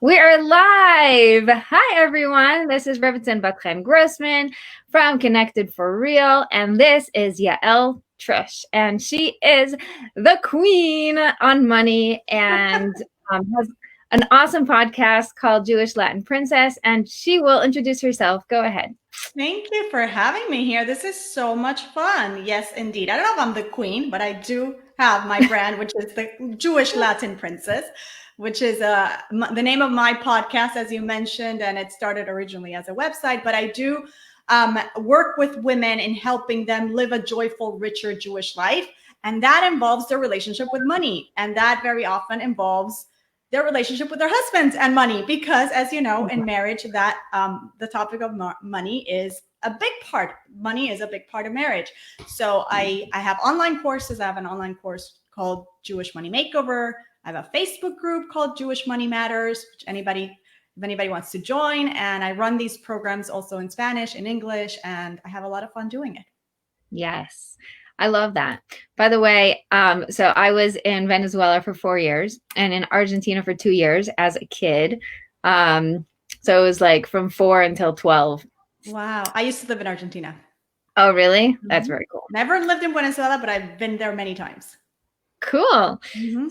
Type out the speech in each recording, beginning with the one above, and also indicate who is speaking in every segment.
Speaker 1: We are live. Hi, everyone. This is Rebitzin Bat-Chen Grossman from Connected for Real, and this is Yael Trusch, and she is the queen on money and has an awesome podcast called Jewish Latin Princess, and she will introduce herself. Go ahead.
Speaker 2: Thank you for having me here. This is so much fun. Yes, indeed. I don't know if I'm the queen, but I do have my brand, which is the Jewish Latin Princess, which is the name of my podcast, as you mentioned, and it started originally as a website. But I do work with women in helping them live a joyful, richer Jewish life. And that involves their relationship with money. And that very often involves their relationship with their husbands and money, because as you know, in marriage, that the topic of money is a big part. Money is a big part of marriage. So I have online courses. I have an online course called Jewish Money Makeover. I have a Facebook group called Jewish Money Matters, which if anybody wants to join. And I run these programs also in Spanish, in English, and I have a lot of fun doing it.
Speaker 1: Yes. I love that. By the way, so I was in Venezuela for 4 years and in Argentina for 2 years as a kid. So it was like from 4 until 12.
Speaker 2: Wow. I used to live in Argentina.
Speaker 1: Oh, really? That's very cool.
Speaker 2: Never lived in Venezuela, but I've been there many times.
Speaker 1: Cool.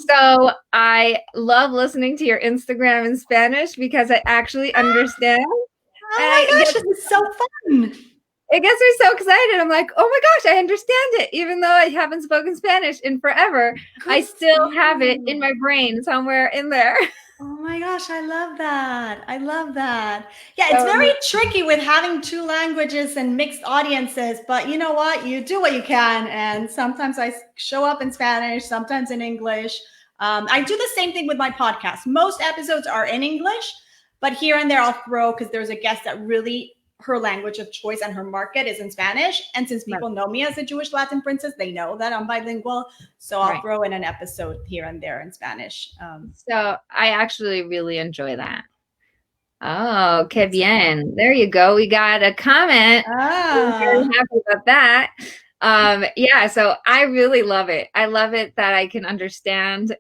Speaker 1: So I love listening to your Instagram in Spanish because I actually understand.
Speaker 2: Oh my gosh, this is so fun.
Speaker 1: It gets me so excited. I'm like, oh my gosh, I understand it. Even though I haven't spoken Spanish in forever, I still have it in my brain somewhere in there.
Speaker 2: Oh my gosh, I love that. I love that. Yeah, it's very tricky with having two languages and mixed audiences, but you know what? You do what you can. And sometimes I show up in Spanish, sometimes in English. I do the same thing with my podcast. Most episodes are in English, but here and there I'll throw, because there's a guest that really, her language of choice and her market is in Spanish. And since people know me as a Jewish Latin princess, they know that I'm bilingual. So I'll throw in an episode here and there in Spanish.
Speaker 1: So I actually really enjoy that. Oh, que bien. There you go. We got a comment. I'm very happy about that. Yeah, so I really love it. I love it that I can understand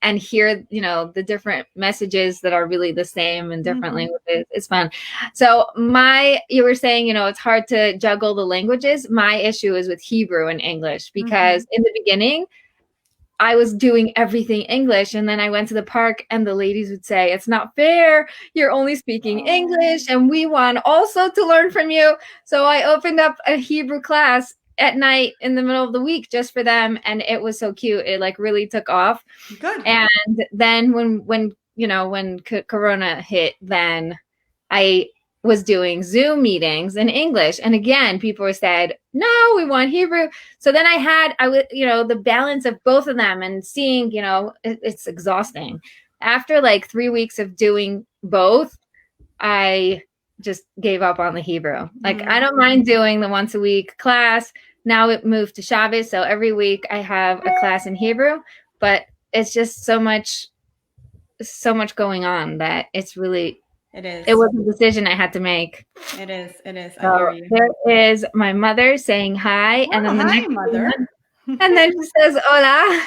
Speaker 1: and hear, the different messages that are really the same in different languages. It's fun. So you were saying, it's hard to juggle the languages. My issue is with Hebrew and English, because in the beginning, I was doing everything English. And then I went to the park and the ladies would say, it's not fair. You're only speaking English and we want also to learn from you. So I opened up a Hebrew class at night in the middle of the week just for them, and it was so cute. It like really took off.
Speaker 2: Good.
Speaker 1: And then when Corona hit, then I was doing Zoom meetings in English, and again people said, no, we want Hebrew. So then I would the balance of both of them, and seeing it's exhausting. After like 3 weeks of doing both, I just gave up on the Hebrew. Like, I don't mind doing the once a week class. Now it moved to Shabbos, so every week I have a class in Hebrew, but it's just so much going on that it's really, it was a decision I had to make.
Speaker 2: It is.
Speaker 1: So I hear you. There is my mother saying hi, and then the next mother. And then she says, hola.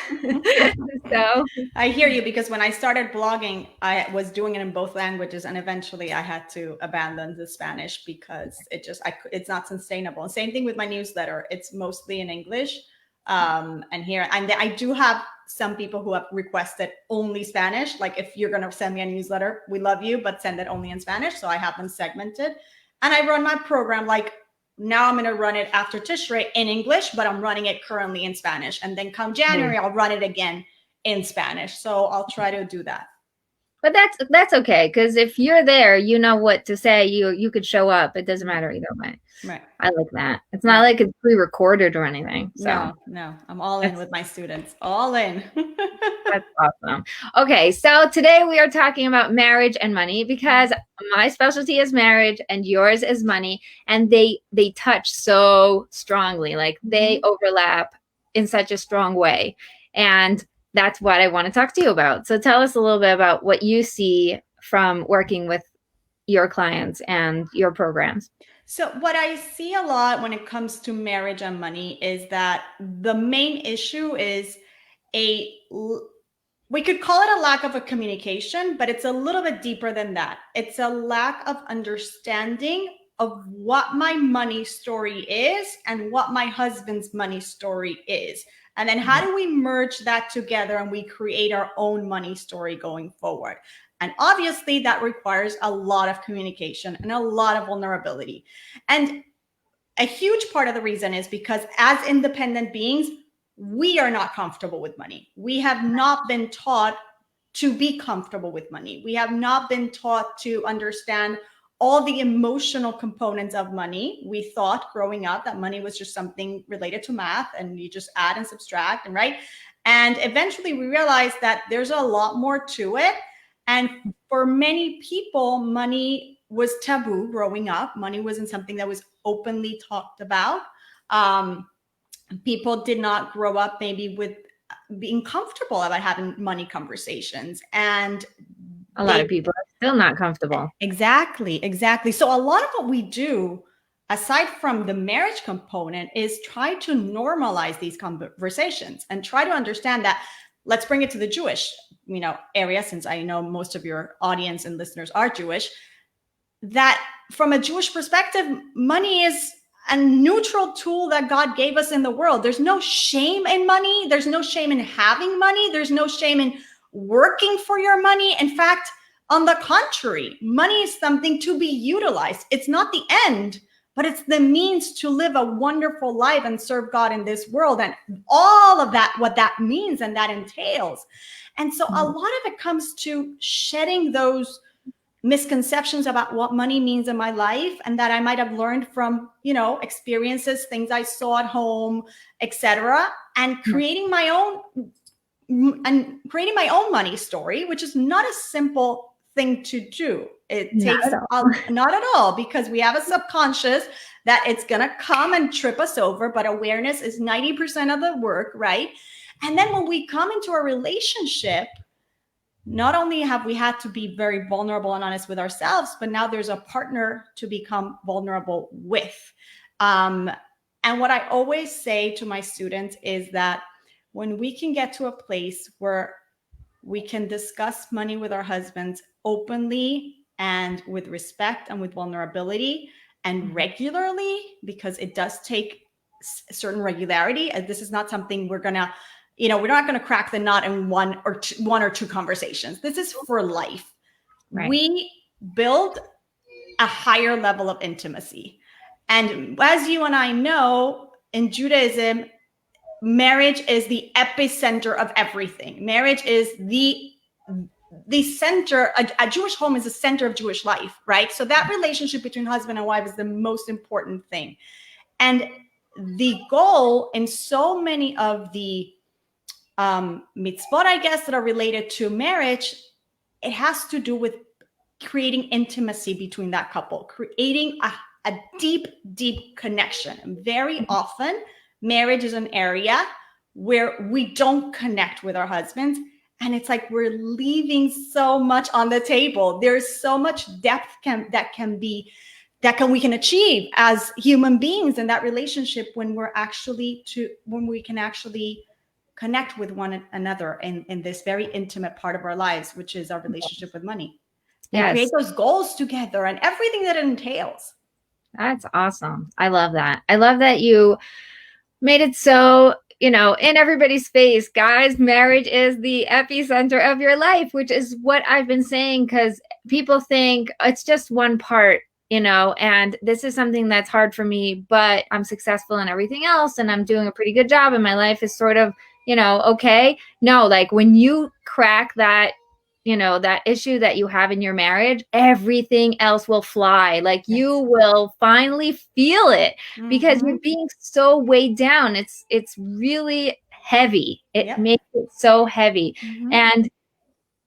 Speaker 1: So
Speaker 2: I hear you, because when I started blogging, I was doing it in both languages, and eventually I had to abandon the Spanish because it's not sustainable. And same thing with my newsletter. It's mostly in English. And I do have some people who have requested only Spanish. Like, if you're going to send me a newsletter, we love you, but send it only in Spanish. So I have them segmented, and I run my program like, now I'm going to run it after Tishrei in English, but I'm running it currently in Spanish. And then come January, I'll run it again in Spanish. So I'll try to do that.
Speaker 1: But that's okay, because if you're there, you know what to say. You could show up. It doesn't matter either way.
Speaker 2: Right.
Speaker 1: I like that. It's not like it's pre-recorded or anything. So
Speaker 2: no, I'm all in with my students. All in.
Speaker 1: That's awesome. Okay, so today we are talking about marriage and money, because my specialty is marriage and yours is money, and they touch so strongly. Like, they overlap in such a strong way, and that's what I want to talk to you about. So tell us a little bit about what you see from working with your clients and your programs.
Speaker 2: So what I see a lot when it comes to marriage and money is that the main issue is a we could call it a lack of a communication, but it's a little bit deeper than that. It's a lack of understanding of what my money story is and what my husband's money story is. And then how do we merge that together and we create our own money story going forward? And obviously that requires a lot of communication and a lot of vulnerability. And a huge part of the reason is because as independent beings, we are not comfortable with money. We have not been taught to be comfortable with money. We have not been taught to understand all the emotional components of money. We thought growing up that money was just something related to math and you just add and subtract, and right? And eventually we realized that there's a lot more to it. And for many people, money was taboo growing up. Money wasn't something that was openly talked about. People did not grow up maybe with being comfortable about having money conversations, and
Speaker 1: a lot of people are still not comfortable.
Speaker 2: Exactly. So a lot of what we do, aside from the marriage component, is try to normalize these conversations and try to understand that. Let's bring it to the Jewish, area, since I know most of your audience and listeners are Jewish, that from a Jewish perspective, money is a neutral tool that God gave us in the world. There's no shame in money. There's no shame in having money. There's no shame in working for your money. In fact, on the contrary, money is something to be utilized. It's not the end, but it's the means to live a wonderful life and serve God in this world, and all of that, what that means and that entails. And so a lot of it comes to shedding those misconceptions about what money means in my life, and that I might have learned from, experiences, things I saw at home, etc., and creating my own money story, which is not a simple thing to do. It takes not at all, because we have a subconscious that it's going to come and trip us over, but awareness is 90% of the work, right? And then when we come into a relationship, not only have we had to be very vulnerable and honest with ourselves, but now there's a partner to become vulnerable with. And what I always say to my students is that when we can get to a place where we can discuss money with our husbands openly and with respect and with vulnerability and regularly, because it does take certain regularity. This is not something we're going to, we're not going to crack the nut in one or two conversations. This is for life. Right. We build a higher level of intimacy. And as you and I know, in Judaism, marriage is the epicenter of everything. Marriage is the center. A Jewish home is the center of Jewish life, right? So that relationship between husband and wife is the most important thing. And the goal in so many of the mitzvot, I guess, that are related to marriage, it has to do with creating intimacy between that couple, creating a deep, deep connection. And very often, marriage is an area where we don't connect with our husbands. And it's like we're leaving so much on the table. There's so much depth we can achieve as human beings in that relationship when we can actually connect with one another in this very intimate part of our lives, which is our relationship with money. And create those goals together and everything that it entails.
Speaker 1: That's awesome. I love that. I love that you made it so, in everybody's face, guys, marriage is the epicenter of your life, which is what I've been saying, because people think it's just one part, and this is something that's hard for me, but I'm successful in everything else and I'm doing a pretty good job and my life is sort of, okay. No, like when you crack that, that issue that you have in your marriage, everything else will fly. Like you will finally feel it because you're being so weighed down. It's really heavy. It makes it so heavy. And,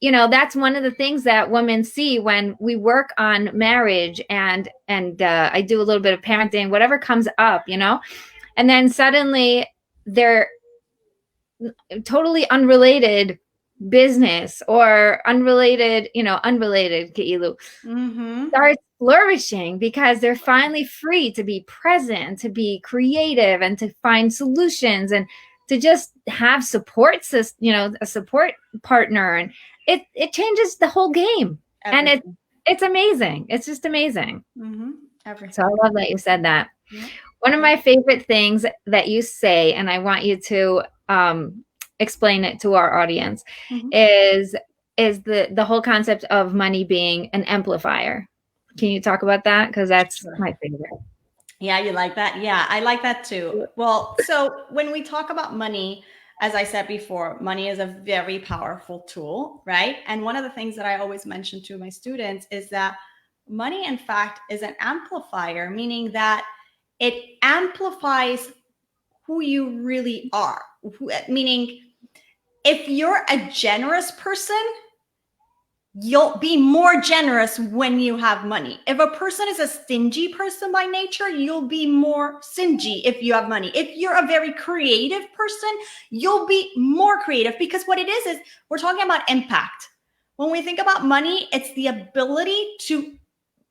Speaker 1: that's one of the things that women see when we work on marriage and I do a little bit of parenting, whatever comes up, and then suddenly they're totally unrelated business or unrelated Keilu starts flourishing because they're finally free to be present, to be creative and to find solutions. And to just have support system, you know, a support partner, and it changes the whole game. Everything. And it's amazing. It's just amazing.
Speaker 2: Everything.
Speaker 1: So I love that you said that. Yeah. One of my favorite things that you say, and I want you to explain it to our audience, is the whole concept of money being an amplifier. Can you talk about that? Because that's my favorite.
Speaker 2: Yeah, you like that? Yeah, I like that too. Well, so when we talk about money, as I said before, money is a very powerful tool, right? And one of the things that I always mention to my students is that money, in fact, is an amplifier, meaning that it amplifies who you really are. Meaning, if you're a generous person, you'll be more generous when you have money. If a person is a stingy person by nature, you'll be more stingy if you have money. If you're a very creative person, you'll be more creative, because what it is we're talking about impact. When we think about money, it's the ability to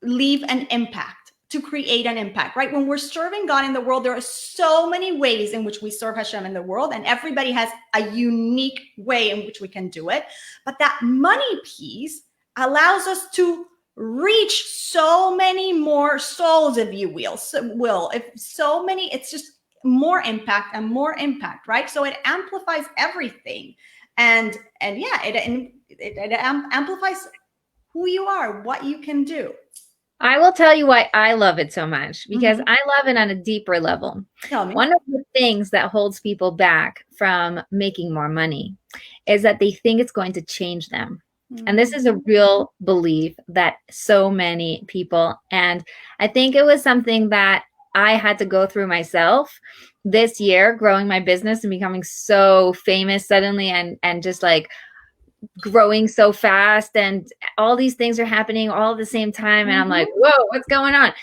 Speaker 2: leave an impact, to create an impact, right? When we're serving God in the world, there are so many ways in which we serve Hashem in the world, and everybody has a unique way in which we can do it. But that money piece allows us to reach so many more souls, if you will. It's just more impact and more impact, right? So it amplifies everything, and yeah, it amplifies who you are, what you can do.
Speaker 1: I will tell you why I love it so much, because I love it on a deeper level.
Speaker 2: Tell me.
Speaker 1: One of the things that holds people back from making more money is that they think it's going to change them. And this is a real belief that so many people, and I think it was something that I had to go through myself this year, growing my business and becoming so famous suddenly, and just like growing so fast, and all these things are happening all at the same time, and I'm like, whoa, what's going on?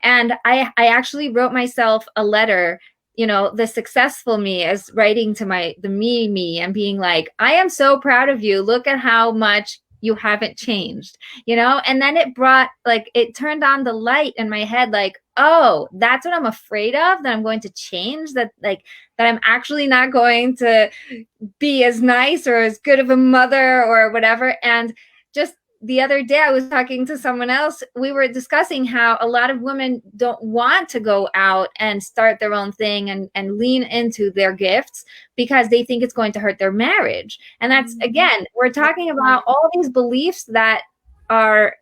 Speaker 1: And I actually wrote myself a letter, you know, the successful me is writing to the me and being like, I am so proud of you, look at how much you haven't changed, you know. And then it turned on the light in my head, like, oh, that's what I'm afraid of, that I'm going to change, that I'm actually not going to be as nice or as good of a mother or whatever. And just the other day, I was talking to someone else. We were discussing how a lot of women don't want to go out and start their own thing and lean into their gifts because they think it's going to hurt their marriage. And that's, again, we're talking about all these beliefs that are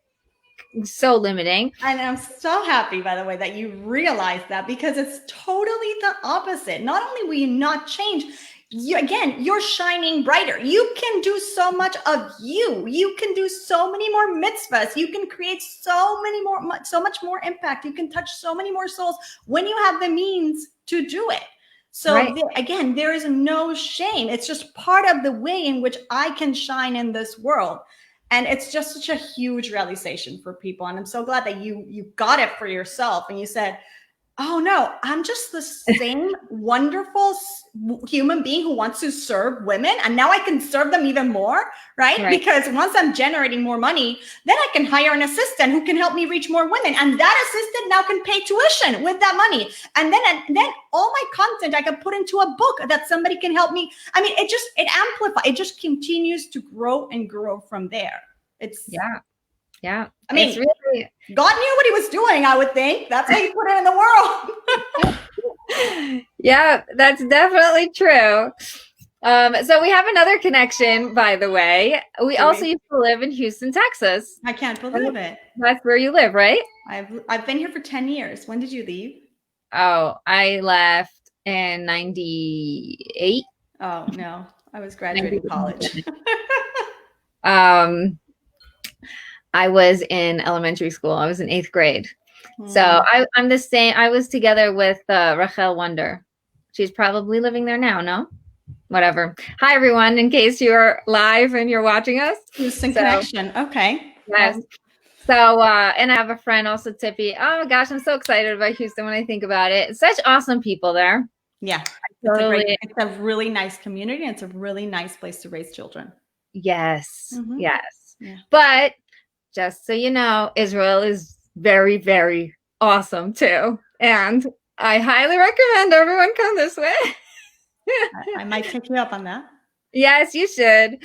Speaker 1: so limiting.
Speaker 2: And I'm so happy, by the way, that you realize that, because it's totally the opposite. Not only will you not change, you're shining brighter. You can do so much of you. You can do so many more mitzvahs. You can create so much more impact. You can touch so many more souls when you have the means to do it. So again, there is no shame. It's just part of the way in which I can shine in this world. And it's just such a huge realization for people. And I'm so glad that you got it for yourself. And you said, oh no, I'm just the same wonderful human being who wants to serve women. And now I can serve them even more, right? Because once I'm generating more money, then I can hire an assistant who can help me reach more women. And that assistant now can pay tuition with that money. And then all my content I can put into a book that somebody can help me. I mean, it amplifies. It just continues to grow and grow from there.
Speaker 1: Yeah.
Speaker 2: I mean, really, God knew what he was doing, I would think. That's why he put it in the
Speaker 1: world. Yeah, that's definitely true. So we have another connection, by the way. We also used to live in Houston, Texas.
Speaker 2: I can't believe it.
Speaker 1: That's where you live, right?
Speaker 2: I've been here for 10 years. When did you leave?
Speaker 1: Oh, I left in 98.
Speaker 2: Oh, no. I was graduating college.
Speaker 1: I was in elementary school. I was in 8th grade. So I'm the same. I was together with Rachel Wonder. She's probably living there now, no? Whatever. Hi, everyone. In case you're live and you're watching us.
Speaker 2: Houston connection. Okay.
Speaker 1: Yes. So, and I have a friend also, Tippy. Oh, my gosh. I'm so excited about Houston when I think about it. Such awesome people there.
Speaker 2: Yeah. It's a really nice community. And it's a really nice place to raise children.
Speaker 1: Yes. Yes. Yeah. But just so you know, Israel is very, very awesome too. And I highly recommend everyone come this way.
Speaker 2: I might take you up on that.
Speaker 1: Yes, you should.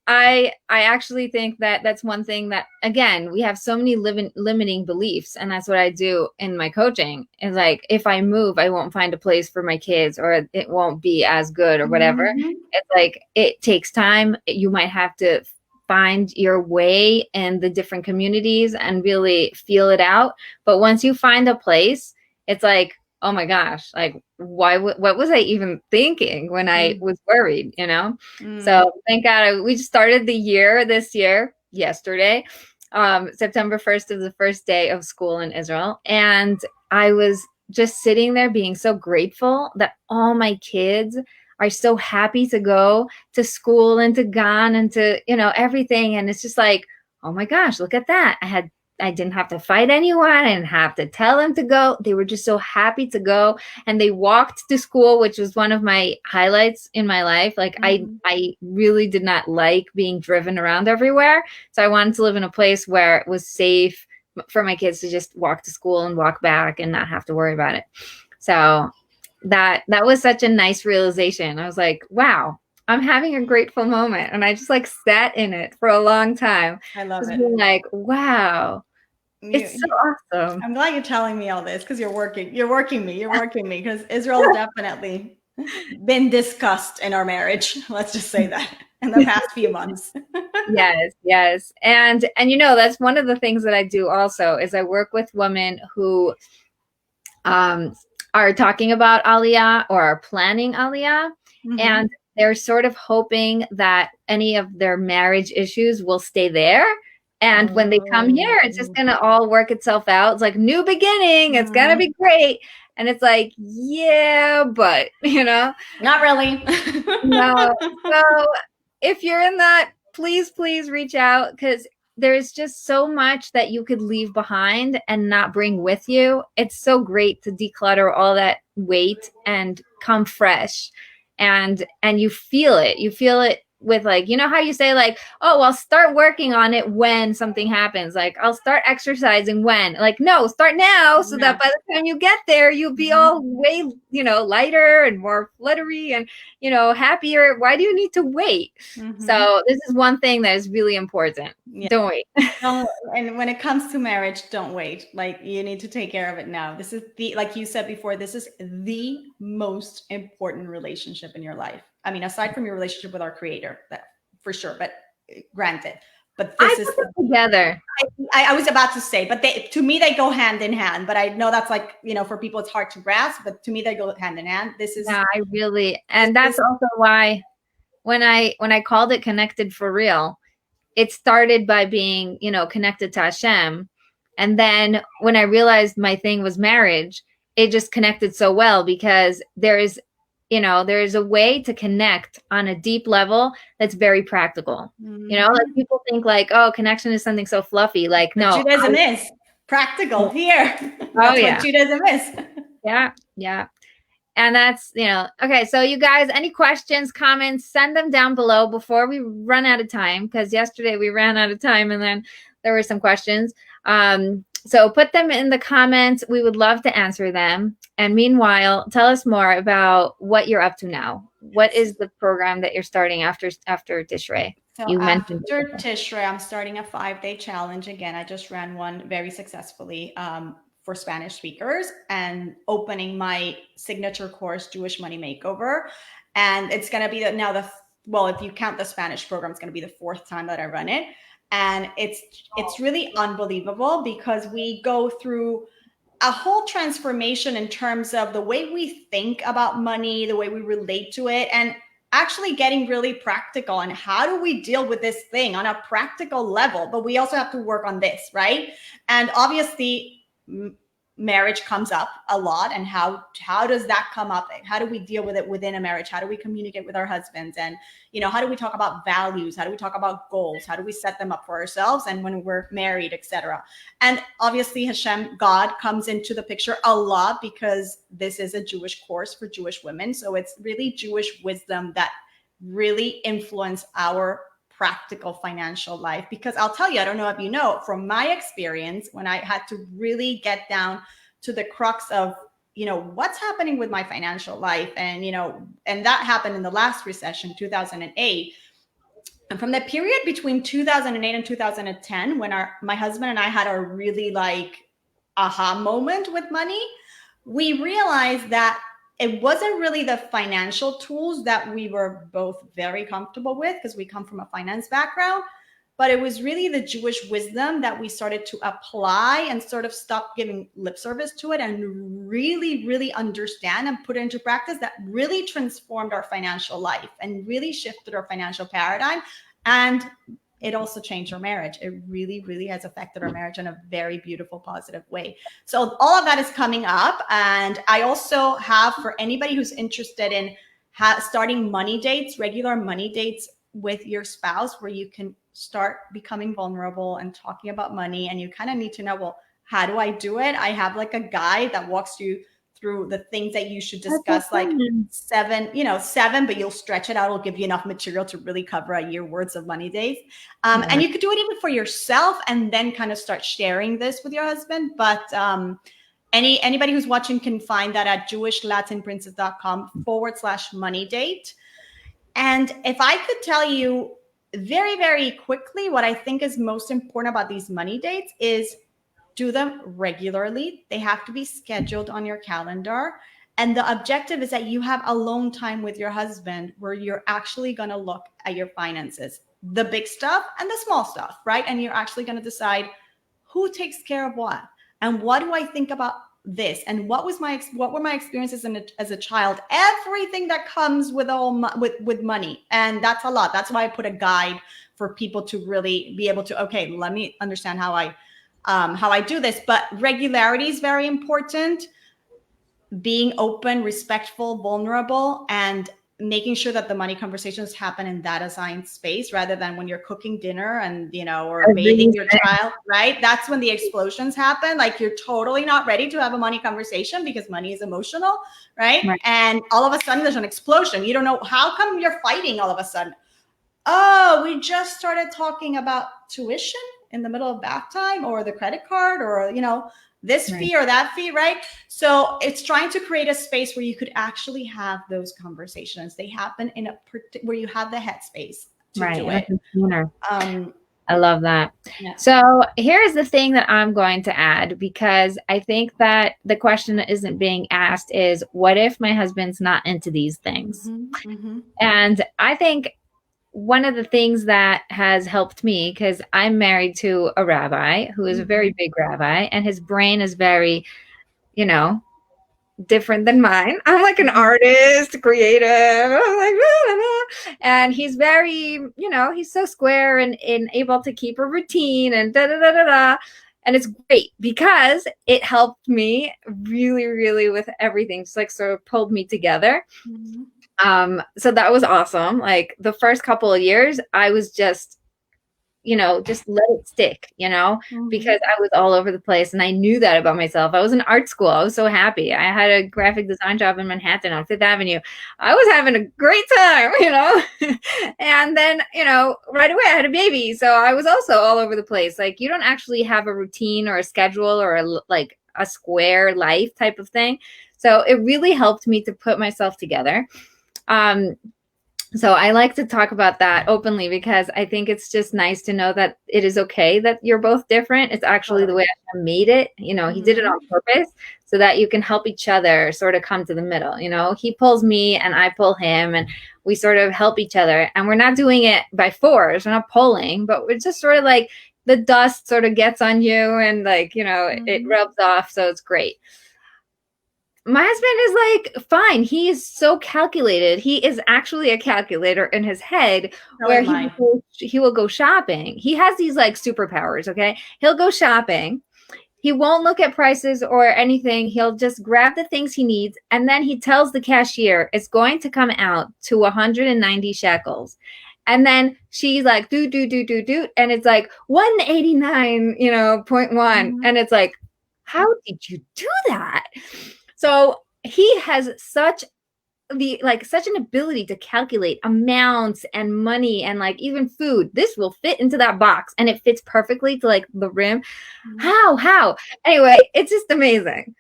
Speaker 1: I actually think that that's one thing that, again, we have so many limiting beliefs, and that's what I do in my coaching. Is like, if I move, I won't find a place for my kids, or it won't be as good, or whatever.
Speaker 2: Mm-hmm.
Speaker 1: It's like, it takes time. You might have to find your way in the different communities and really feel it out. But once you find a place, it's like, oh my gosh, like, what was I even thinking when I was worried, you know? So thank God we just started the year this year, yesterday. September 1st is the first day of school in Israel. And I was just sitting there being so grateful that all my kids are so happy to go to school and to Gan and to, you know, everything. And it's just like, oh my gosh, look at that. I didn't have to fight anyone. I didn't have to tell them to go. They were just so happy to go. And they walked to school, which was one of my highlights in my life. Like, I really did not like being driven around everywhere. So I wanted to live in a place where it was safe for my kids to just walk to school and walk back and not have to worry about it. So that was such a nice realization. I was like, wow, I'm having a grateful moment. And I just like sat in it for a long time.
Speaker 2: I love
Speaker 1: just
Speaker 2: it.
Speaker 1: being like, wow. It's so awesome.
Speaker 2: I'm glad you're telling me all this, because you're working me, because Israel's definitely been discussed in our marriage. Let's just say that, in the past few months.
Speaker 1: Yes. And you know, that's one of the things that I do also, is I work with women who are talking about Aliyah or are planning Aliyah. And they're sort of hoping that any of their marriage issues will stay there. And when they come here, it's just going to all work itself out. It's like, new beginning. It's going to be great. And it's like, yeah, but, you know.
Speaker 2: Not really.
Speaker 1: No. So if you're in that, please reach out, because there's just so much that you could leave behind and not bring with you. It's so great to declutter all that weight and come fresh. And you feel it. You feel it with, like, you know how you say, like, oh, I'll start working on it when something happens. Like, I'll start exercising when. Like, no, start now, so that by the time you get there, you'll be all way, you know, lighter and more fluttery and, you know, happier. Why do you need to wait? So this is one thing that is really important. Don't wait.
Speaker 2: And when it comes to marriage, don't wait. Like, you need to take care of it now. This is like you said before, this is the most important relationship in your life. I mean, aside from your relationship with our creator, that for sure, but granted, but this is
Speaker 1: together.
Speaker 2: I was about to say, but to me, they go hand in hand, but I know that's, like, you know, for people, it's hard to grasp, but to me, they go hand in hand. This is,
Speaker 1: yeah, I really, and that's also why when I called it Connected for Real, it started by being, you know, connected to Hashem. And then when I realized my thing was marriage, it just connected so well, because there is a way to connect on a deep level that's very practical. You know, like, people think like, oh, connection is something so fluffy. Like, no.
Speaker 2: Judaism is practical here. That's what Judaism is.
Speaker 1: Yeah. And that's, you know, okay. So you guys, any questions, comments, send them down below before we run out of time, because yesterday we ran out of time and then there were some questions. So put them in the comments. We would love to answer them. And meanwhile, tell us more about what you're up to now. What is the program that you're starting after Tishrei?
Speaker 2: So you mentioned after Tishrei, I'm starting a 5-day challenge. Again, I just ran one very successfully for Spanish speakers, and opening my signature course, Jewish Money Makeover. And it's going to be well, if you count the Spanish program, it's going to be the 4th time that I run it. And it's really unbelievable, because we go through a whole transformation in terms of the way we think about money, the way we relate to it, and actually getting really practical on how do we deal with this thing on a practical level. But we also have to work on this, right? And obviously, marriage comes up a lot, and how does that come up? How do we deal with it within a marriage? How do we communicate with our husbands? And, you know, how do we talk about values? How do we talk about goals? How do we set them up for ourselves and when we're married, etc.? And obviously, Hashem, God, comes into the picture a lot, because this is a Jewish course for Jewish women. So it's really Jewish wisdom that really influence our practical financial life. Because I'll tell you, I don't know if you know, from my experience, when I had to really get down to the crux of what's happening with my financial life? And, and that happened in the last recession, 2008. And from the period between 2008 and 2010, when my husband and I had a really like aha moment with money, we realized that it wasn't really the financial tools that we were both very comfortable with, because we come from a finance background, but it was really the Jewish wisdom that we started to apply and sort of stop giving lip service to it and really, really understand and put it into practice. That really transformed our financial life and really shifted our financial paradigm. And it also changed our marriage. It really, really has affected our marriage in a very beautiful, positive way. So all of that is coming up. And I also have, for anybody who's interested in starting money dates, regular money dates with your spouse, where you can start becoming vulnerable and talking about money, and you kind of need to know, well, how do I do it? I have like a guide that walks you through the things that you should discuss, like seven, but you'll stretch it out. It'll give you enough material to really cover a year worth of money days. And you could do it even for yourself and then kind of start sharing this with your husband. But anybody who's watching can find that at jewishlastinprincess.com/money date. And if I could tell you very, very quickly what I think is most important about these money dates is do them regularly. They have to be scheduled on your calendar. And the objective is that you have alone time with your husband where you're actually going to look at your finances, the big stuff and the small stuff, right? And you're actually going to decide who takes care of what, and what do I think about this, and what were my experiences as a child, everything that comes with with money. And that's a lot. That's why I put a guide for people to really be able to, okay, let me understand how I do this. But regularity is very important. Being open, respectful, vulnerable, and making sure that the money conversations happen in that assigned space, rather than when you're cooking dinner and, or bathing your child, right? That's when the explosions happen. Like, you're totally not ready to have a money conversation because money is emotional, right? And all of a sudden there's an explosion. You don't know, how come you're fighting all of a sudden? Oh, we just started talking about tuition in the middle of bath time, or the credit card, or, this fee or that fee, right? So it's trying to create a space where you could actually have those conversations. They happen in where you have the headspace to do it.
Speaker 1: I love that. Yeah. So here's the thing that I'm going to add, because I think that the question that isn't being asked is, what if my husband's not into these things? And I think one of the things that has helped me, because I'm married to a rabbi who is a very big rabbi, and his brain is very, different than mine. I'm like an artist, creative. I'm like, blah, blah. And he's very, he's so square and able to keep a routine and da da da da da. And it's great because it helped me really, really with everything. Just like sort of pulled me together. So that was awesome. Like the first couple of years, I was just, just let it stick, because I was all over the place. And I knew that about myself. I was in art school. I was so happy. I had a graphic design job in Manhattan on Fifth Avenue. I was having a great time, and then, right away I had a baby. So I was also all over the place. Like, you don't actually have a routine or a schedule or a square life type of thing. So it really helped me to put myself together. So I like to talk about that openly, because I think it's just nice to know that it is okay that you're both different. It's actually the way I made it. He did it on purpose so that you can help each other sort of come to the middle. He pulls me and I pull him, and we sort of help each other. And we're not doing it by force. We're not pulling, but we're just sort of like the dust sort of gets on you and it rubs off. So it's great. My husband is like, fine. He is so calculated. He is actually a calculator in his head, where he will go shopping. He has these like superpowers. Okay. He'll go shopping. He won't look at prices or anything. He'll just grab the things he needs. And then he tells the cashier it's going to come out to 190 shekels. And then she's like, do. And it's like 189, And it's like, how did you do that? So he has such an ability to calculate amounts and money and like even food. This will fit into that box, and it fits perfectly to like the rim. How? Anyway, it's just amazing.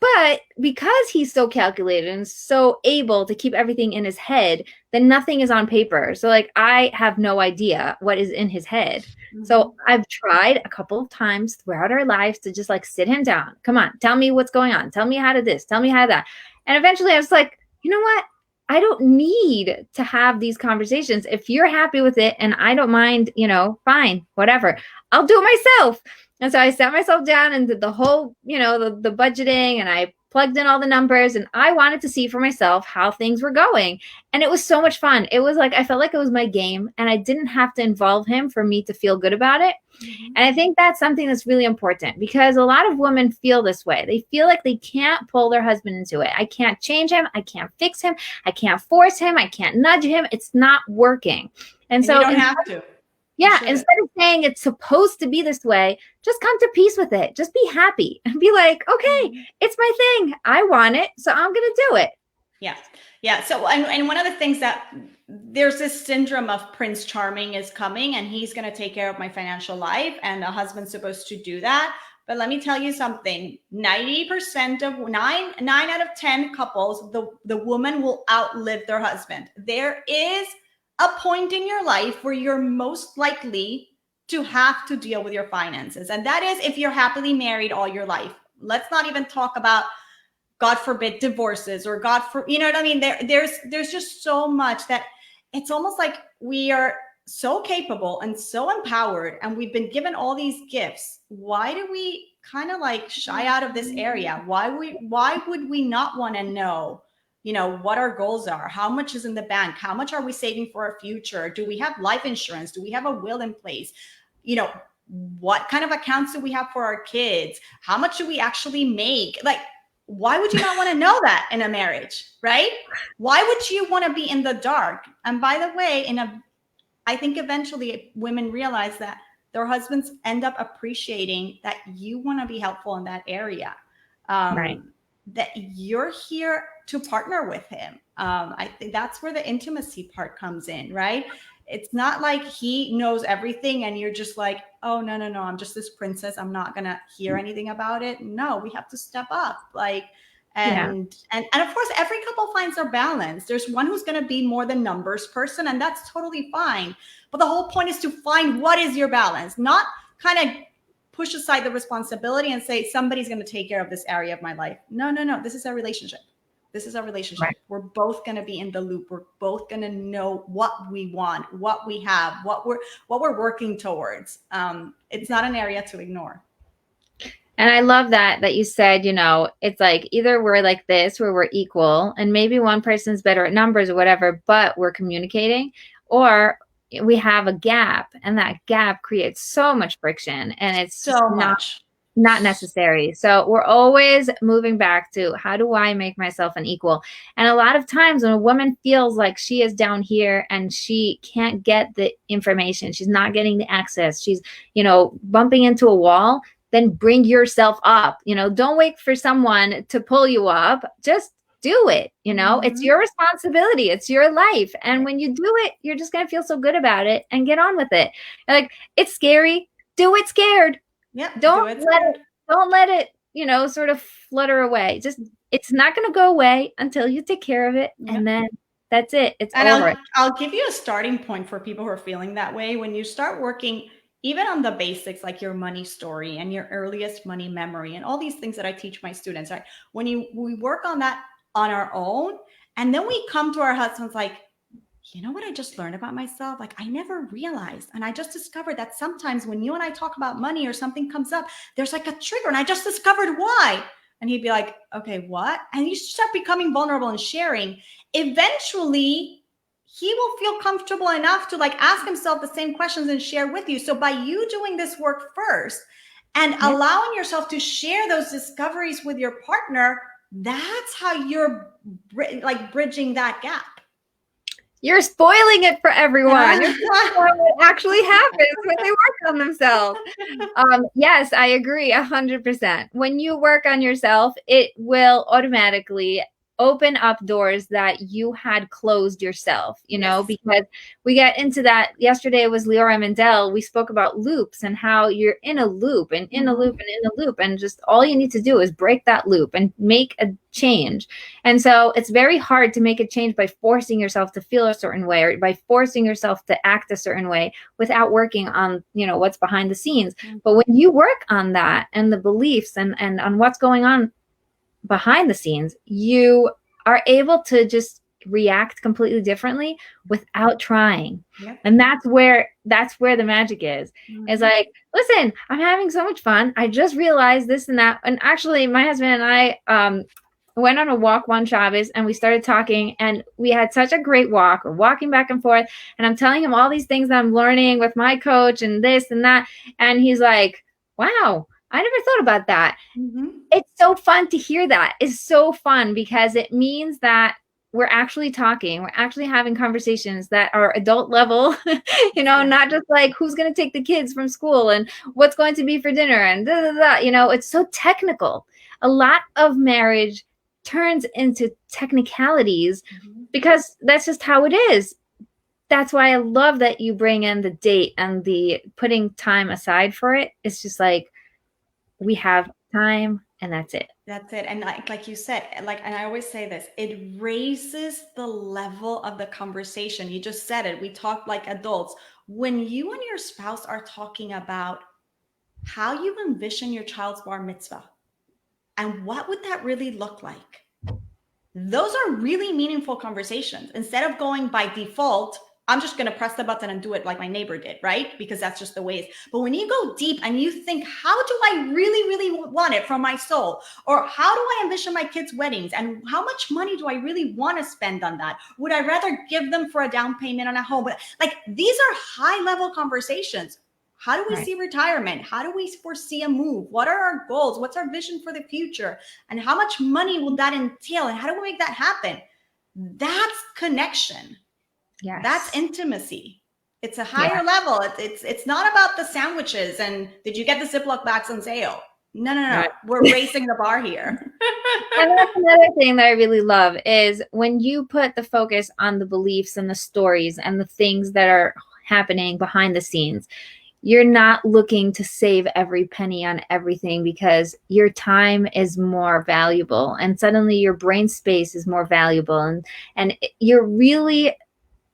Speaker 1: But because he's so calculated and so able to keep everything in his head, then nothing is on paper. So like I have no idea what is in his head. Mm-hmm. So I've tried a couple of times throughout our lives to just like sit him down. Come on, tell me what's going on. Tell me how to this, tell me how to that. And eventually I was like, you know what? I don't need to have these conversations. If you're happy with it and I don't mind, you know, fine, whatever. I'll do it myself. And so I sat myself down and did the whole, you know, the budgeting, and I plugged in all the numbers, and I wanted to see for myself how things were going. And it was so much fun. It was like, I felt like it was my game, and I didn't have to involve him for me to feel good about it. Mm-hmm. And I think that's something that's really important, because a lot of women feel this way. They feel like they can't pull their husband into it. I can't change him. I can't fix him. I can't force him. I can't nudge him. It's not working. And so
Speaker 2: you don't have to.
Speaker 1: Yeah, instead of saying it's supposed to be this way, just come to peace with it. Just be happy and be like, okay, it's my thing. I want it, so I'm going to do it.
Speaker 2: Yeah. Yeah. So, and one of the things that there's this syndrome of Prince Charming is coming, and he's going to take care of my financial life, and the husband's supposed to do that. But let me tell you something, 90% of nine out of 10 couples, the woman will outlive their husband. There is a point in your life where you're most likely to have to deal with your finances. And that is if you're happily married all your life. Let's not even talk about, God forbid, divorces or you know what I mean? There's just so much that it's almost like we are so capable and so empowered, and we've been given all these gifts. Why do we kind of like shy out of this area? Why would we not want to know, you know, what our goals are? How much is in the bank? How much are we saving for our future? Do we have life insurance? Do we have a will in place? You know, what kind of accounts do we have for our kids? How much do we actually make? Like, why would you not want to know that in a marriage, right? Why would you want to be in the dark? And by the way, I think eventually women realize that their husbands end up appreciating that you want to be helpful in that area. Right. That you're here to partner with him. I think that's where the intimacy part comes in, right? It's not like he knows everything and you're just like, oh, no, I'm just this princess. I'm not going to hear anything about it. No, we have to step up. Like, and of course, every couple finds their balance. There's one who's going to be more the numbers person, and that's totally fine. But the whole point is to find what is your balance, not kind of push aside the responsibility and say, somebody's going to take care of this area of my life. No. This is a relationship. This is a relationship. Right. We're both going to be in the loop. We're both going to know what we want, what we have, what we're working towards. It's not an area to ignore.
Speaker 1: And I love that you said, you know, it's like either we're like this, where we're equal, and maybe one person's better at numbers or whatever, but we're communicating, or we have a gap, and that gap creates so much friction, and it's
Speaker 2: so much
Speaker 1: not necessary. So we're always moving back to, how do I make myself an equal? And a lot of times when a woman feels like she is down here and she can't get the information, she's not getting the access, she's, you know, bumping into a wall, then bring yourself up. You know, don't wait for someone to pull you up. Just do it. You know, It's your responsibility. It's your life. And when you do it, you're just going to feel so good about it and get on with it. And like, it's scary. Do it scared.
Speaker 2: Yeah.
Speaker 1: Don't let it, you know, sort of flutter away. Just, it's not going to go away until you take care of it. Yep. And then that's it. It's over.
Speaker 2: I'll give you a starting point for people who are feeling that way. When you start working even on the basics, like your money story and your earliest money memory and all these things that I teach my students, right? When we work on that on our own, and then we come to our husbands like, you know what I just learned about myself? Like, I never realized. And I just discovered that sometimes when you and I talk about money or something comes up, there's like a trigger, and I just discovered why. And he'd be like, okay, what? And you start becoming vulnerable and sharing. Eventually, he will feel comfortable enough to like ask himself the same questions and share with you. So by you doing this work first and allowing yourself to share those discoveries with your partner, that's how you're like bridging that gap.
Speaker 1: You're spoiling it for everyone. You're what actually happens when they work on themselves. Yes, I agree 100%. When you work on yourself, it will automatically open up doors that you had closed yourself, you know, because we get into that. Yesterday was Leora Mendel. We spoke about loops and how you're in a loop and in a loop and in a loop. And just all you need to do is break that loop and make a change. And so it's very hard to make a change by forcing yourself to feel a certain way or by forcing yourself to act a certain way without working on, you know, what's behind the scenes. But when you work on that and the beliefs and on what's going on behind the scenes, you are able to just react completely differently without trying. And that's where the magic is. It's like, listen, I'm having so much fun. I just realized this and that. And actually, my husband and I went on a walk one Shabbos and we started talking, and we had such a great walk. We're walking back and forth, and I'm telling him all these things that I'm learning with my coach and this and that. And he's like, wow, I never thought about that. It's so fun to hear that. It's so fun because it means that we're actually talking. We're actually having conversations that are adult level, you know, not just like who's going to take the kids from school and what's going to be for dinner and da, da, da. You know, it's so technical. A lot of marriage turns into technicalities because that's just how it is. That's why I love that you bring in the date and the putting time aside for it. It's just like, we have time and that's it.
Speaker 2: That's it. And like you said, and I always say this, it raises the level of the conversation. You just said it. We talk like adults. When you and your spouse are talking about how you envision your child's bar mitzvah and what would that really look like, those are really meaningful conversations. Instead of going by default, I'm just going to press the button and do it like my neighbor did, right? Because that's just the way it is. But when you go deep and you think, how do I really, really want it from my soul? Or how do I envision my kids' weddings? And how much money do I really want to spend on that? Would I rather give them for a down payment on a home? But like, these are high level conversations. How do we see retirement? How do we foresee a move? What are our goals? What's our vision for the future? And how much money will that entail? And how do we make that happen? That's connection.
Speaker 1: Yes.
Speaker 2: That's intimacy. It's a higher level. It's not about the sandwiches and did you get the Ziploc bags on sale? No. Right. We're raising the bar here.
Speaker 1: And that's another thing that I really love is when you put the focus on the beliefs and the stories and the things that are happening behind the scenes. You're not looking to save every penny on everything because your time is more valuable and suddenly your brain space is more valuable and you're really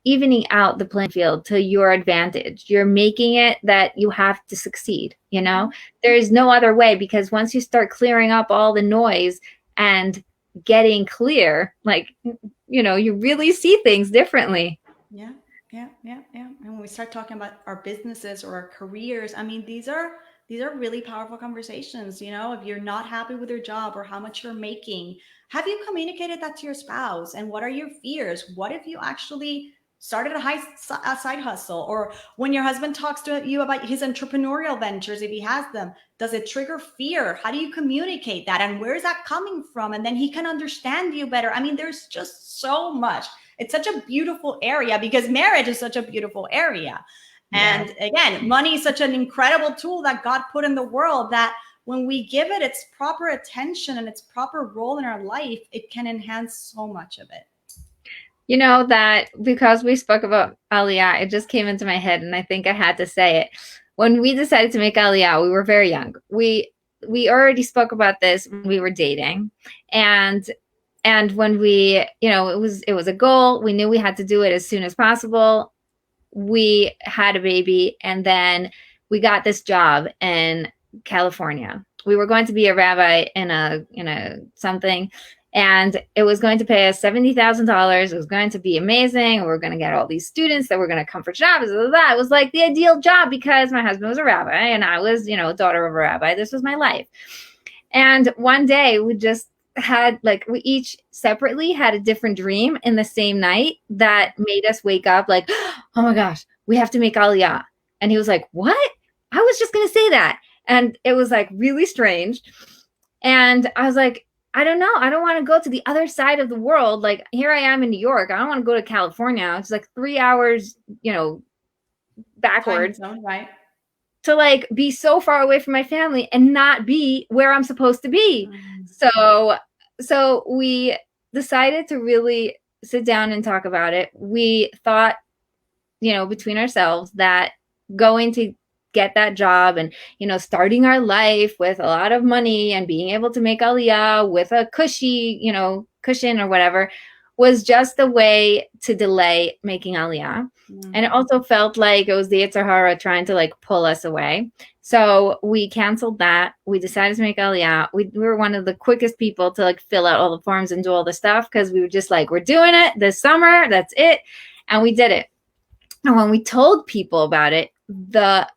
Speaker 1: evening out the playing field to your advantage. You're making it that you have to succeed, you know? There is no other way because once you start clearing up all the noise and getting clear, like, you know, you really see things differently.
Speaker 2: Yeah. And when we start talking about our businesses or our careers, I mean, these are really powerful conversations. You know, if you're not happy with your job or how much you're making, have you communicated that to your spouse? And what are your fears? What if you actually started a side hustle? Or when your husband talks to you about his entrepreneurial ventures, if he has them, does it trigger fear? How do you communicate that? And where is that coming from? And then he can understand you better. I mean, there's just so much. It's such a beautiful area because marriage is such a beautiful area. And again, money is such an incredible tool that God put in the world that when we give it its proper attention and its proper role in our life, it can enhance so much of it.
Speaker 1: You know that because we spoke about Aliyah, it just came into my head and I think I had to say it. When we decided to make Aliyah, we were very young. We already spoke about this when we were dating. And when we, you know, it was a goal. We knew we had to do it as soon as possible. We had a baby and then we got this job in California. We were going to be a rabbi in a something, and it was going to pay us $70,000. It was going to be amazing. We were going to get all these students that were going to come for Shabbos. It was like the ideal job because my husband was a rabbi and I was, you know, daughter of a rabbi. This was my life. And one day we just had we each separately had a different dream in the same night that made us wake up like, oh my gosh, we have to make Aliyah. And he was like, what? I was just going to say that. And it was like really strange. And I was like, I don't know. I don't want to go to the other side of the world. Like here I am in New York. I don't want to go to California. It's like 3 hours, you know, backwards.
Speaker 2: Time zone, right?
Speaker 1: To like be so far away from my family and not be where I'm supposed to be. So we decided to really sit down and talk about it. We thought, between ourselves that going to get that job and, starting our life with a lot of money and being able to make Aliyah with a cushion or whatever was just the way to delay making Aliyah. Mm-hmm. And it also felt like it was the Yetzer Hara trying to like pull us away. So we canceled that. We decided to make Aliyah. We were one of the quickest people to like fill out all the forms and do all the stuff because we were just like, we're doing it this summer. That's it. And we did it. And when we told people about it, the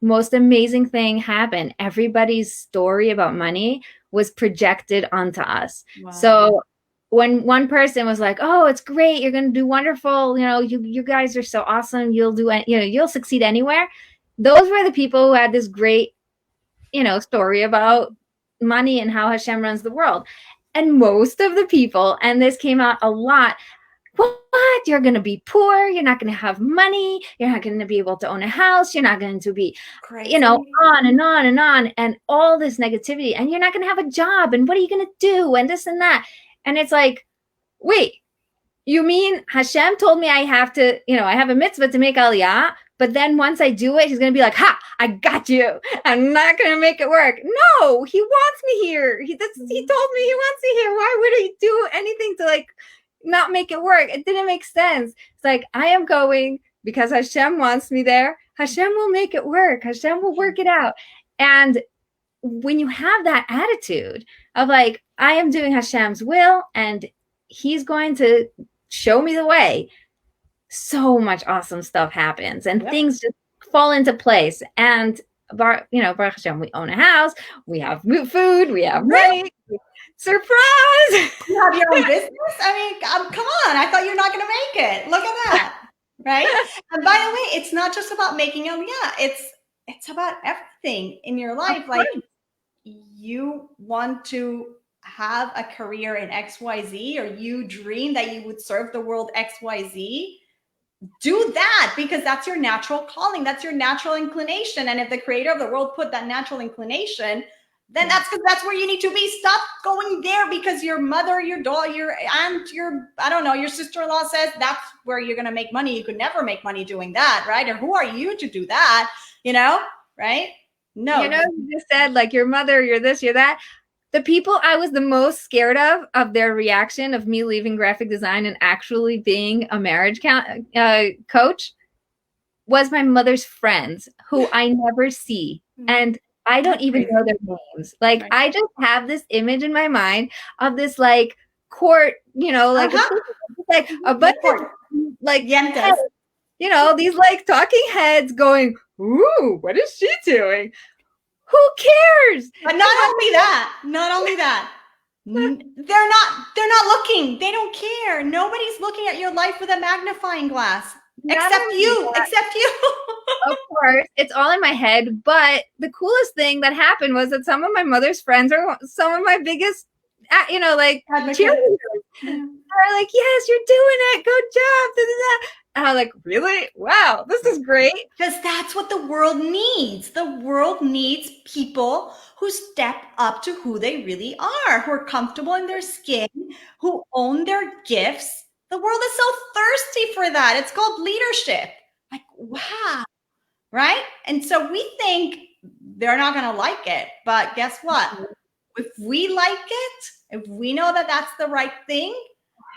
Speaker 1: most amazing thing happened. Everybody's story about money was projected onto us. Wow. So when one person was like, "Oh, it's great. You're going to do wonderful. You guys are so awesome. You'll succeed anywhere." Those were the people who had this great, story about money and how Hashem runs the world. And most of the people, and this came out a lot, what? You're going to be poor. You're not going to have money. You're not going to be able to own a house. You're not going to be, crazy. On and on and on. And all this negativity. And you're not going to have a job. And what are you going to do? And this and that. And it's like, wait, you mean Hashem told me I have to, I have a mitzvah to make Aliyah. But then once I do it, he's going to be like, ha, I got you. I'm not going to make it work. No, he wants me here. He told me he wants me here. Why would he do anything to like, not make it work? It didn't make sense. It's like, I am going because Hashem wants me there. Hashem will make it work. Hashem will work it out. And when you have that attitude of like, I am doing Hashem's will and he's going to show me the way, so much awesome stuff happens and things just fall into place. And Baruch Hashem, we own a house, we have food, we have money. Surprise!
Speaker 2: You have your own business? I mean, come on. I thought you're not going to make it. Look at that. Right? And by the way, it's not just about making Aliyah. It's about everything in your life. Like, you want to have a career in XYZ, or you dream that you would serve the world XYZ. Do that, because that's your natural calling. That's your natural inclination. And if the creator of the world put that natural inclination, then that's where you need to be. Stop going there because your mother, your daughter, your aunt, your sister-in-law says that's where you're going to make money. You could never make money doing that, right? Or who are you to do that? Right? No.
Speaker 1: You just said like your mother, you're this, you're that. The people I was the most scared of their reaction of me leaving graphic design and actually being a marriage coach was my mother's friends who I never see. And I don't even know their names. Like, I just have this image in my mind of this like court, like a bunch of like heads, these like talking heads going, "Ooh, what is she doing? Who cares?"
Speaker 2: But not only that, they're not looking. They don't care. Nobody's looking at your life with a magnifying glass. Except you.
Speaker 1: Of course, it's all in my head. But the coolest thing that happened was that some of my mother's friends are some of my biggest, cheerleaders. They're like, "Yes, you're doing it. Good job." Da, da, da. And I'm like, "Really? Wow, this is great."
Speaker 2: Because that's what the world needs. The world needs people who step up to who they really are, who are comfortable in their skin, who own their gifts. The world is so thirsty for that. It's called leadership. Like, wow. Right? And so we think they're not going to like it. But guess what? If we like it, if we know that that's the right thing,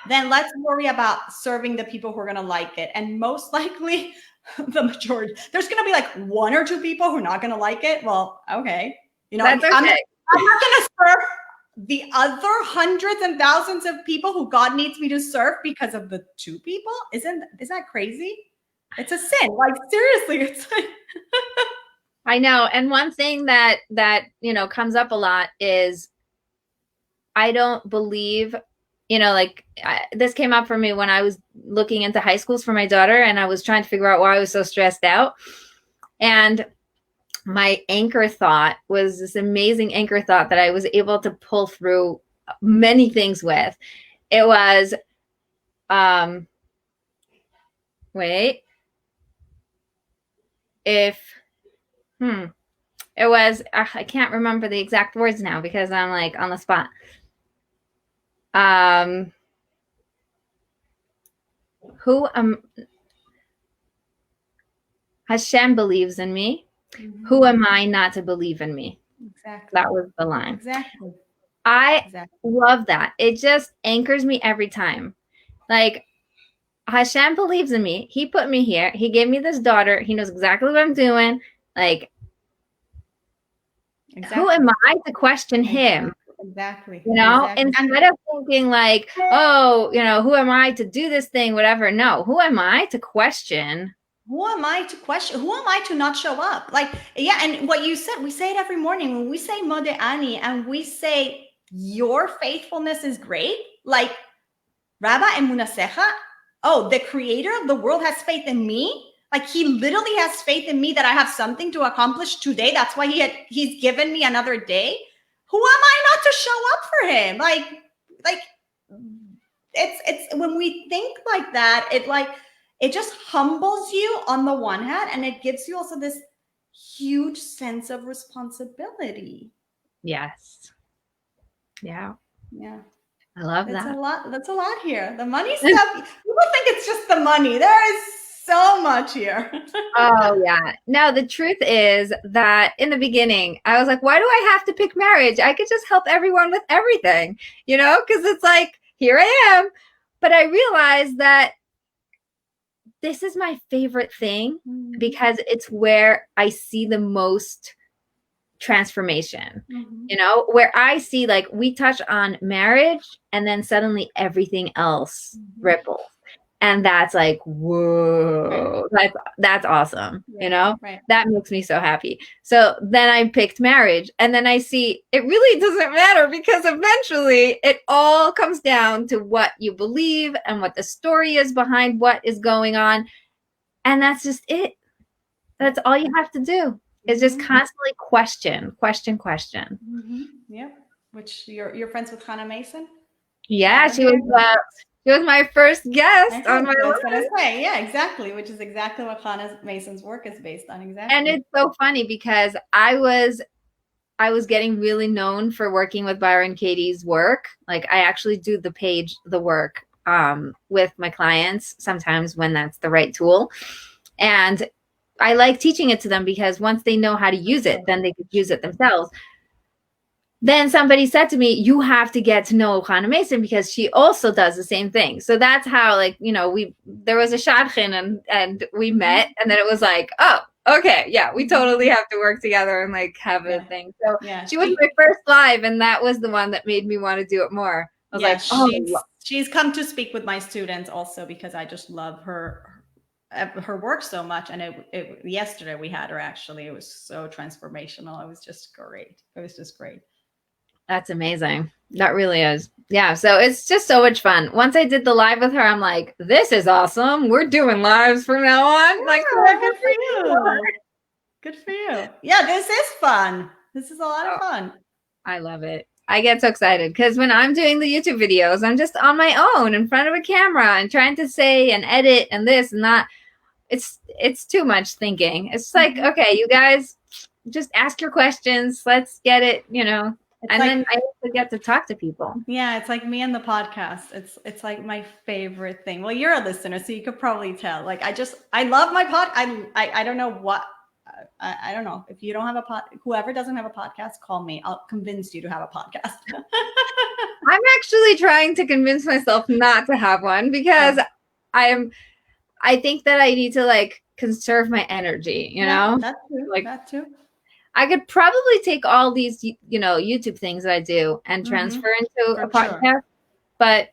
Speaker 2: then let's worry about serving the people who are going to like it. And most likely, the majority, there's going to be like one or two people who are not going to like it. Well, okay.
Speaker 1: That's okay.
Speaker 2: I'm not going to serve the other hundreds and thousands of people who God needs me to serve because of the two people. Is that crazy? It's a sin. Like, seriously, it's like
Speaker 1: I know. And one thing that comes up a lot is I don't believe, this came up for me when I was looking into high schools for my daughter, and I was trying to figure out why I was so stressed out. And my anchor thought was this amazing anchor thought that I was able to pull through many things with. It was, it was, I can't remember the exact words now because I'm like on the spot. Hashem believes in me. Mm-hmm. Who am I not to believe in me?
Speaker 2: Exactly.
Speaker 1: That was the line.
Speaker 2: Exactly.
Speaker 1: I love that. It just anchors me every time. Like, Hashem believes in me. He put me here. He gave me this daughter. He knows exactly what I'm doing. Like, who am I to question him?
Speaker 2: Exactly.
Speaker 1: You know, instead of thinking like, oh, you know, who am I to do this thing, whatever. No, who am I to question?
Speaker 2: Who am I to question? Who am I to not show up? Like, yeah, and what you said, we say it every morning. When we say Mode Ani and we say your faithfulness is great, like Rabba Emunasecha, oh, the creator of the world has faith in me. Like he literally has faith in me that I have something to accomplish today. That's why he's given me another day. Who am I not to show up for him? Like it's when we think like that, it just humbles you on the one hand, and it gives you also this huge sense of responsibility.
Speaker 1: Yes. Yeah.
Speaker 2: Yeah.
Speaker 1: I love that.
Speaker 2: That's a lot here. The money stuff, people think it's just the money. There is so much here.
Speaker 1: Oh, yeah. No, the truth is that in the beginning, I was like, why do I have to pick marriage? I could just help everyone with everything, you know, because it's like, here I am. But I realized that this is my favorite thing because it's where I see the most transformation, you know, where I see like we touch on marriage and then suddenly everything else ripples. And that's like, whoa, that's awesome. Yeah, you know, that makes me so happy. So then I picked marriage, and then I see it really doesn't matter because eventually it all comes down to what you believe and what the story is behind what is going on. And that's just it. That's all you have to do is just constantly question.
Speaker 2: Yep. Which you're friends with Hannah Mason?
Speaker 1: Yeah, she was my first guest on my list.
Speaker 2: Yeah, exactly. Which is exactly what Hannah Mason's work is based on. Exactly.
Speaker 1: And it's so funny because I was getting really known for working with Byron Katie's work. Like I actually do the work with my clients sometimes when that's the right tool. And I like teaching it to them because once they know how to use it, then they could use it themselves. Then somebody said to me, you have to get to know Hannah Mason because she also does the same thing. So that's how, like, you know, there was a shadchan and we met, and then it was like, oh, okay, yeah, we totally have to work together and like have a thing. So she was my first live, and that was the one that made me want to do it more. I was like, oh,
Speaker 2: she's come to speak with my students also because I just love her work so much. And it yesterday we had her, actually. It was so transformational. It was just great.
Speaker 1: That's amazing. That really is. Yeah. So it's just so much fun. Once I did the live with her, I'm like, this is awesome. We're doing lives from now on. Like,
Speaker 2: good for you. Good for you. Yeah, this is fun. This is a lot of fun.
Speaker 1: I love it. I get so excited because when I'm doing the YouTube videos, I'm just on my own in front of a camera and trying to say and edit and this and that. It's too much thinking. It's like, okay, you guys just ask your questions. Let's get it, you know. And then I also get to talk to people.
Speaker 2: Yeah, it's like me and the podcast. It's like my favorite thing. Well, you're a listener, so you could probably tell. Like I love my pod. I don't know what I don't know. If you don't have a whoever doesn't have a podcast, call me. I'll convince you to have a podcast.
Speaker 1: I'm actually trying to convince myself not to have one because I think that I need to like conserve my energy, you know?
Speaker 2: That's true.
Speaker 1: Like
Speaker 2: that too.
Speaker 1: I could probably take all these, you know, YouTube things that I do and transfer into a podcast, but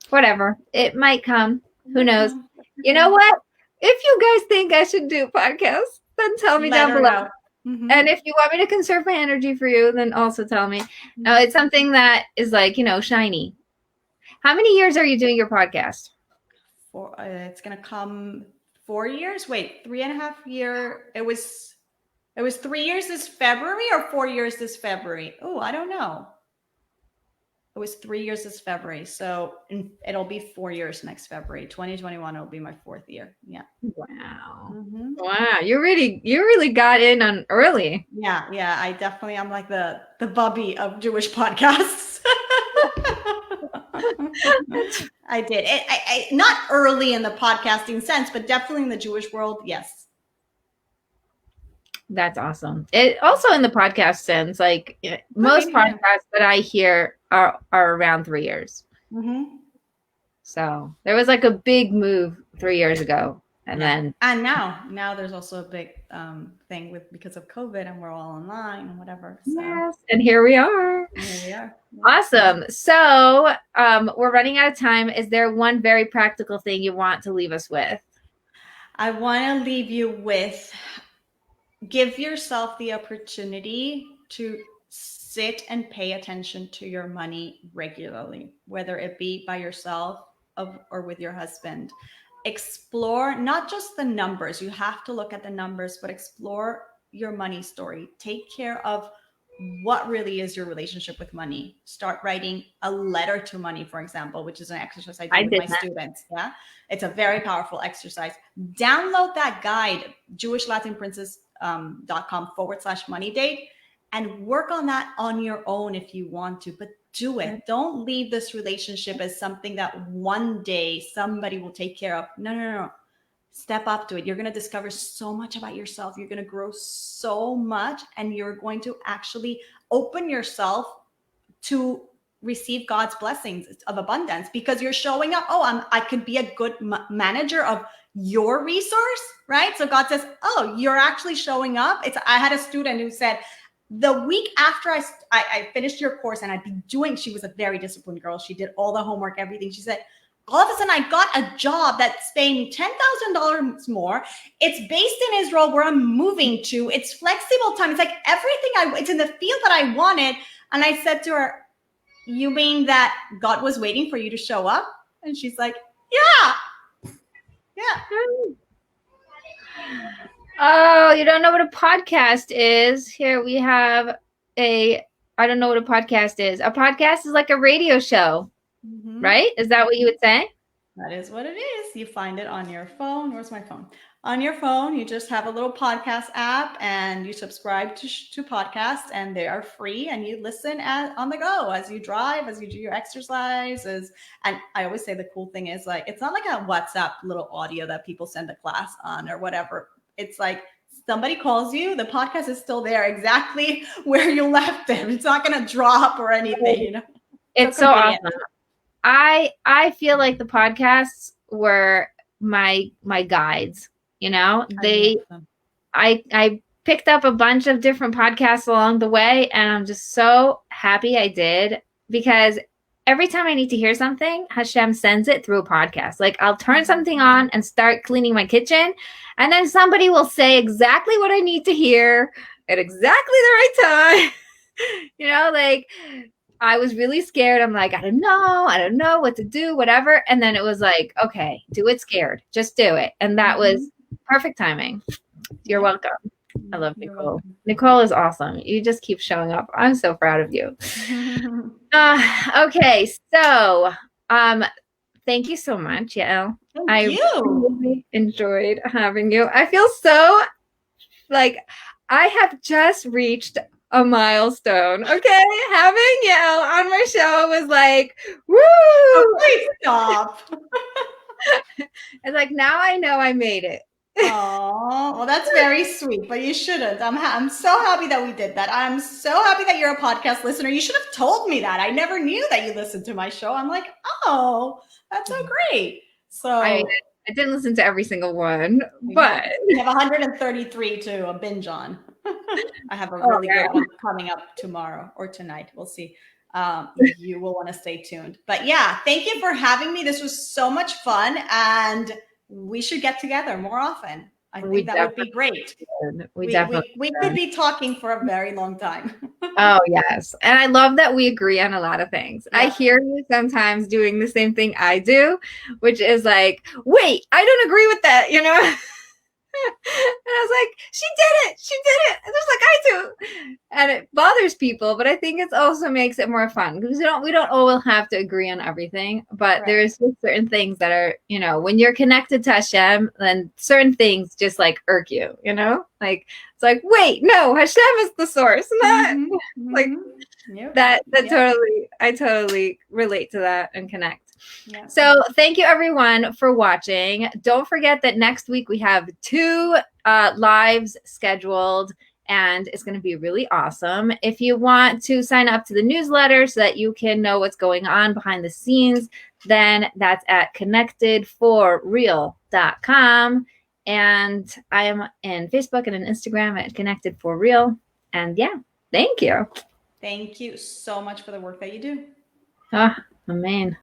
Speaker 1: whatever. It might come. Who knows? You know what? If you guys think I should do podcasts, then tell me down below. And if you want me to conserve my energy for you, then also tell me. It's something that is like, you know, shiny. How many years are you doing your podcast?
Speaker 2: It's going to come 4 years. Wait, 3.5 years. It was 3 years this February or 4 years this February? Oh, I don't know. It was 3 years this February. So it'll be 4 years next February. 2021 will be my 4th year. Yeah.
Speaker 1: Wow. Wow. You really got in on early.
Speaker 2: Yeah. I'm like the Bubby of Jewish podcasts. I did. I not early in the podcasting sense, but definitely in the Jewish world, yes.
Speaker 1: That's awesome. It also in the podcast sense, like most podcasts that I hear are around 3 years.
Speaker 2: Mm-hmm.
Speaker 1: So there was like a big move 3 years ago. And then
Speaker 2: now there's also a big thing because of COVID, and we're all online and whatever. So.
Speaker 1: Yes, and here we are. Awesome. So we're running out of time. Is there one very practical thing you want to leave us with?
Speaker 2: I want to leave you with, give yourself the opportunity to sit and pay attention to your money regularly, whether it be by yourself or with your husband. Explore not just the numbers. You have to look at the numbers, but explore your money story. Take care of what really is your relationship with money. Start writing a letter to money, for example, which is an exercise I do with my students. Yeah, it's a very powerful exercise. Download that guide, jewishlastinprincess.com/money date, and work on that on your own if you want to, but do it. Don't leave this relationship as something that one day somebody will take care of. No. Step up to it. You're going to discover so much about yourself. You're going to grow so much, and you're going to actually open yourself to receive God's blessings of abundance, because you're showing up. Oh, I could be a good manager of your resource, right? So God says, oh, you're actually showing up. I had a student who said, the week after I finished your course, and she was a very disciplined girl. She did all the homework, everything. She said, all of a sudden I got a job that's paying me $10,000 more. It's based in Israel, where I'm moving to. It's flexible time. It's like everything it's in the field that I wanted. And I said to her, you mean that God was waiting for you to show up? And she's like, yeah.
Speaker 1: Oh, you don't know what a podcast is? Here we have I don't know what a podcast is. A podcast is like a radio show, right? Is that what you would say?
Speaker 2: That is what it is. You find it on your phone. Where's my phone? On your phone, you just have a little podcast app, and you subscribe to podcasts, and they are free, and you listen on the go as you drive, as you do your exercises. And I always say the cool thing is, like, it's not like a WhatsApp little audio that people send a class on or whatever. It's like somebody calls you, the podcast is still there exactly where you left it. It's not going to drop or anything, you know.
Speaker 1: It's so awesome. I feel like the podcasts were my guides, you know. I picked up a bunch of different podcasts along the way, and I'm just so happy I did, because every time I need to hear something, Hashem sends it through a podcast. Like, I'll turn something on and start cleaning my kitchen, and then somebody will say exactly what I need to hear at exactly the right time. You know, like, I was really scared. I'm like, I don't know what to do, whatever. And then it was like, okay, do it scared. Just do it. And that was perfect timing. You're welcome. I love Nicole. Nicole is awesome. You just keep showing up. I'm so proud of you. Okay. So, thank you so much, Yael. I really enjoyed having you. I feel so like I have just reached a milestone. Okay. Having Yael on my show was like, woo!
Speaker 2: Oh, please stop.
Speaker 1: It's like, now I know I made it.
Speaker 2: Oh, well, that's very sweet, but you shouldn't. I'm so happy that we did that. I'm so happy that you're a podcast listener. You should have told me that. I never knew that you listened to my show. I'm like, oh, that's so great. So
Speaker 1: I didn't listen to every single one, but
Speaker 2: we have 133 to binge on. I have a really good one coming up tomorrow or tonight. We'll see. You will want to stay tuned. But yeah, thank you for having me. This was so much fun, and we should get together more often. I think that would be great. We could be talking for a very long time.
Speaker 1: Oh, yes. And I love that we agree on a lot of things. Yeah. I hear you sometimes doing the same thing I do, which is like, wait, I don't agree with that, you know? And I was like, she did it. And I was like, I and it bothers people, but I think it also makes it more fun because we don't all have to agree on everything, but there's just certain things that are, you know, when you're connected to Hashem, then certain things just like irk you, you know, like it's like, wait, no, Hashem is the source, not like that. Totally, I totally relate to that and connect. Yeah. So thank you everyone for watching. Don't forget that next week we have 2 lives scheduled, and it's going to be really awesome. If you want to sign up to the newsletter so that you can know what's going on behind the scenes, then that's at connectedforreal.com. And I am in Facebook and in Instagram at Connected for Real. And yeah, thank you.
Speaker 2: Thank you so much for the work that you do.
Speaker 1: Ah, amen.